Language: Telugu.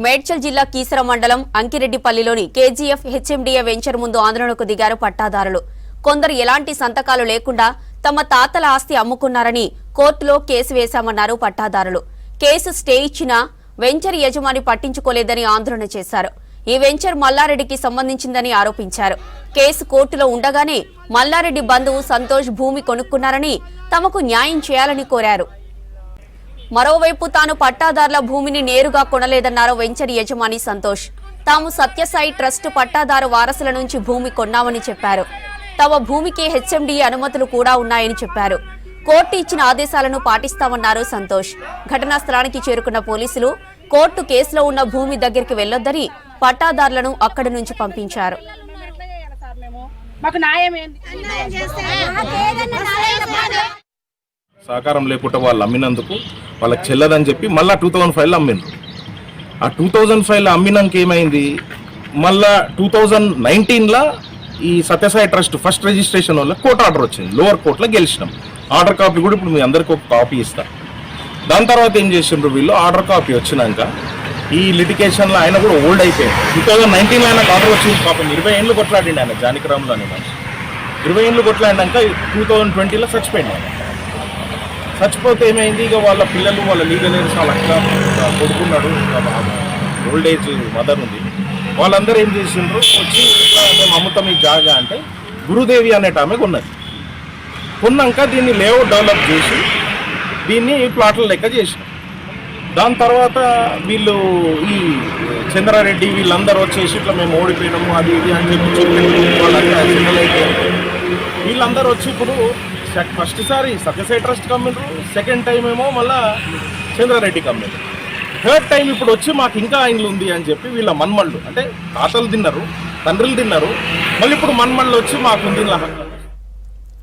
మేడ్చల్ జిల్లా కీసర మండలం అంకిరెడ్డిపల్లిలోని కేజీఎఫ్ హెచ్ఎండిఏ వెంచర్ ముందు ఆందోళనకు దిగారు పట్టాదారులు. కొందరు ఎలాంటి సంతకాలు లేకుండా తమ తాతల ఆస్తి అమ్ముకున్నారని కోర్టులో కేసు వేశామన్నారు పట్టాదారులు. కేసు స్టే ఇచ్చినా వెంచర్ యజమాని పట్టించుకోలేదని ఆందోళన చేశారు. ఈ వెంచర్ మల్లారెడ్డికి సంబంధించిందని ఆరోపించారు. కేసు కోర్టులో ఉండగానే మల్లారెడ్డి బంధువు సంతోష్ భూమి కొనుక్కున్నారని తమకు న్యాయం చేయాలని కోరారు. మరోవైపు తాను పట్టాదారుల భూమిని నేరుగా కొనలేదన్నారు వెంచర్ యజమాని సంతోష్. తాము సత్యసాయి ట్రస్ట్ పట్టాదారు వారసుల నుంచి భూమి కొన్నామని చెప్పారు. తమ భూమికి హెచ్ఎండిఏ అనుమతులు కూడా ఉన్నాయని చెప్పారు. కోర్టు ఇచ్చిన ఆదేశాలను పాటిస్తామన్నారు సంతోష్. ఘటనా స్థలానికి చేరుకున్న పోలీసులు కోర్టు కేసులో ఉన్న భూమి దగ్గరికి వెళ్లొద్దని పట్టాదారులను అక్కడి నుంచి పంపించారు. సహకారం లేకుండా వాళ్ళు అమ్మినందుకు వాళ్ళకి చెల్లదని చెప్పి మళ్ళీ 2005లో అమ్మిండ్రు. ఆ 2005లో అమ్మినాక ఏమైంది, మళ్ళా 2019లో ఈ సత్యసాయి ట్రస్ట్ ఫస్ట్ రిజిస్ట్రేషన్ వల్ల కోర్టు ఆర్డర్ వచ్చింది. లోవర్ కోర్టులో గెలిచినాం. ఆర్డర్ కాపీ కూడా ఇప్పుడు మీ అందరికీ ఒక కాపీ ఇస్తాం. దాని తర్వాత ఏం చేసిండ్రు వీళ్ళు, ఆర్డర్ కాపీ వచ్చినాక ఈ లిటికేషన్లో ఆయన కూడా ఓల్డ్ అయిపోయింది. 2019లో ఆయనకు ఆర్డర్ వచ్చింది. పాపం 20 ఏళ్ళు కొట్లాడిండి ఆయన జానకిరామ్లో అనే మనిషి. 20 ఏళ్ళు కొట్లాడినాక 2020లో చచ్చిపోయింది. ఆయన చచ్చిపోతే ఏమైంది, ఇక వాళ్ళ పిల్లలు వాళ్ళ లీగల్ ఎయిర్స్ వాళ్ళ అక్క కొడుకున్నాడు, ఓల్డ్ ఏజ్ మదర్ ఉంది. వాళ్ళందరూ ఏం చేసిండ్రు, వచ్చి మేము అమ్ముతాం ఈ జాగా అంటే గురుదేవి అనేట ఆమె కొన్నది. కొన్నాక దీన్ని లేఅవుట్ డెవలప్ చేసి దీన్ని ప్లాట్ల లెక్క చేసినాం. దాని తర్వాత వీళ్ళు ఈ చంద్రారెడ్డి వీళ్ళందరూ వచ్చేసి ఇట్లా మేము ఓడిపోయినాము అది ఇది అని చెప్పి వాళ్ళంతా వీళ్ళందరూ వచ్చి ఇప్పుడు ఫస్ట్ సారి సత్యసాయి ట్రస్ట్ కమ్మిండ్రు, సెకండ్ టైం ఏమో మళ్ళా చంద్రారెడ్డి కమ్మిండ్రు, థర్డ్ టైం ఇప్పుడు వచ్చి మాకు ఇంకా ఆయనలు ఉంది అని చెప్పి వీళ్ళ మన్మళ్ళు అంటే తాతలు తిన్నారు, తండ్రులు తిన్నారు, మళ్ళీ ఇప్పుడు మన్మళ్ళు వచ్చి మాకు ఉంది.